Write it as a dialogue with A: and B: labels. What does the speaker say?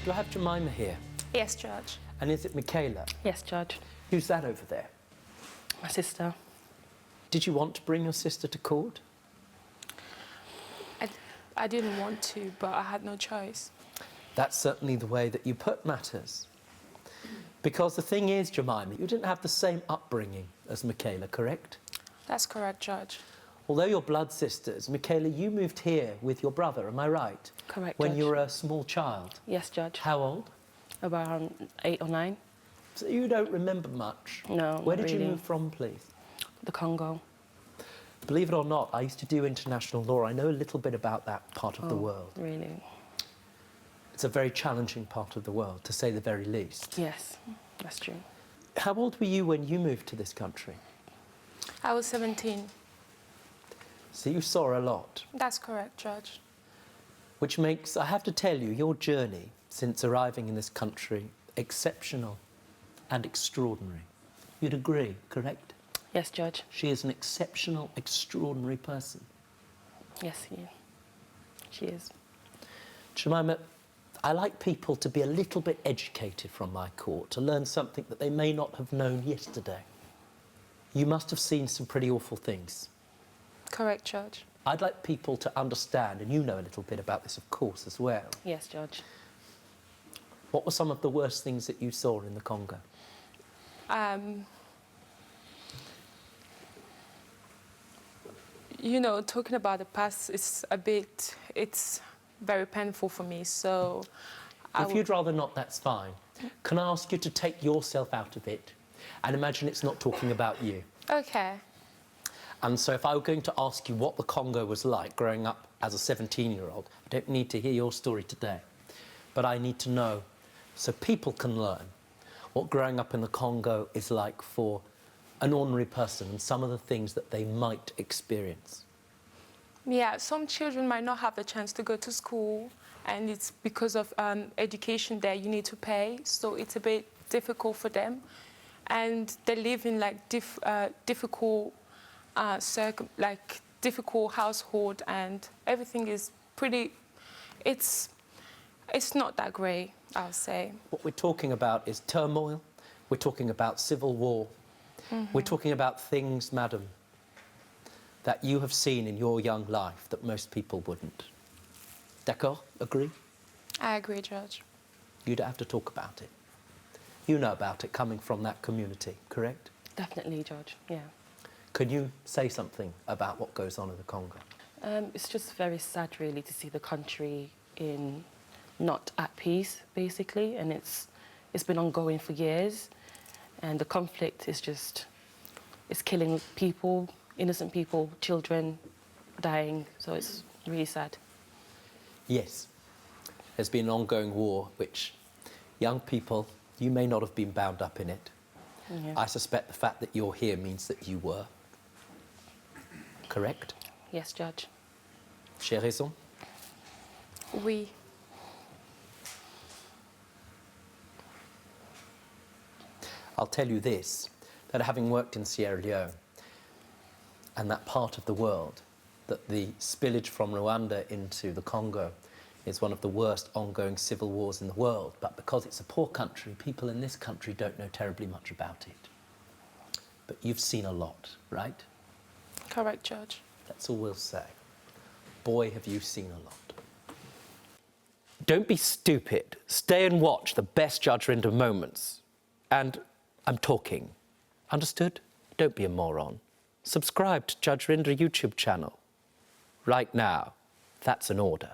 A: Do I have Jemima here?
B: Yes, Judge.
A: And is it Michaela?
C: Yes, Judge.
A: Who's that over there?
C: My sister.
A: Did you want to bring your sister to court?
B: I didn't want to, but I had no choice.
A: That's certainly the way that you put matters. Because the thing is, Jemima, you didn't have the same upbringing as Michaela, correct?
B: That's correct, Judge.
A: Although you're blood sisters, Michaela, you moved here with your brother, am I right?
C: Correct,
A: When
C: Judge.
A: you were a small child.
C: Yes, Judge.
A: How old?
C: About 8 or 9.
A: So you don't remember much?
C: No,
A: Where
C: not
A: did you
C: really.
A: move from, please?
C: The Congo.
A: Believe it or not, I used to do international law. I know a little bit about that part of the world.
C: Really?
A: It's a very challenging part of the world, to say the very least.
C: Yes, that's true.
A: How old were you when you moved to this country?
B: I was 17.
A: So you saw a lot,
B: That's correct, Judge.
A: which makes, I have to tell you, your journey since arriving in this country exceptional and extraordinary. You'd agree, correct?
C: Yes, Judge.
A: She is an exceptional, extraordinary person.
C: Yes, she is.
A: Jemima, I like people to be a little bit educated from my court, to learn something that they may not have known yesterday. You must have seen some pretty awful things.
B: Correct, Judge.
A: I'd like people to understand, and you know a little bit about this, of course, as well.
C: Yes, Judge.
A: What were some of the worst things that you saw in the Congo?
B: You know, talking about the past is it's very painful for me, so...
A: If you'd rather not, that's fine. Can I ask you to take yourself out of it and imagine it's not talking about you?
B: Okay.
A: And so if I were going to ask you what the Congo was like growing up as a 17-year-old, I don't need to hear your story today, but I need to know so people can learn what growing up in the Congo is like for an ordinary person and some of the things that they might experience.
B: Yeah, some children might not have the chance to go to school, and it's because of education there you need to pay, so it's a bit difficult for them. And they live in like difficult difficult household, and everything is pretty, it's not that great, I'll say.
A: What we're talking about is turmoil, we're talking about civil war, we're talking about things, madam, that you have seen in your young life that most people wouldn't. D'accord? Agree?
B: I agree, Judge.
A: You don't have to talk about it. You know about it coming from that community, correct?
C: Definitely, Judge, yeah.
A: Can you say something about what goes on in the Congo?
C: It's just very sad, really, to see the country not at peace, basically, and it's been ongoing for years, and the conflict is it's killing people, innocent people, children dying, so it's really sad.
A: Yes, there's been an ongoing war which young people, you may not have been bound up in it.
C: Yeah.
A: I suspect the fact that you're here means that you were. Correct?
C: Yes, Judge.
A: J'ai raison?
B: Oui.
A: I'll tell you this, that having worked in Sierra Leone and that part of the world, that the spillage from Rwanda into the Congo is one of the worst ongoing civil wars in the world. But because it's a poor country, people in this country don't know terribly much about it. But you've seen a lot, right?
B: Correct, Judge.
A: That's all we'll say. Boy, have you seen a lot. Don't be stupid. Stay and watch the best Judge Rinder moments. And I'm talking. Understood? Don't be a moron. Subscribe to Judge Rinder YouTube channel. Right now. That's an order.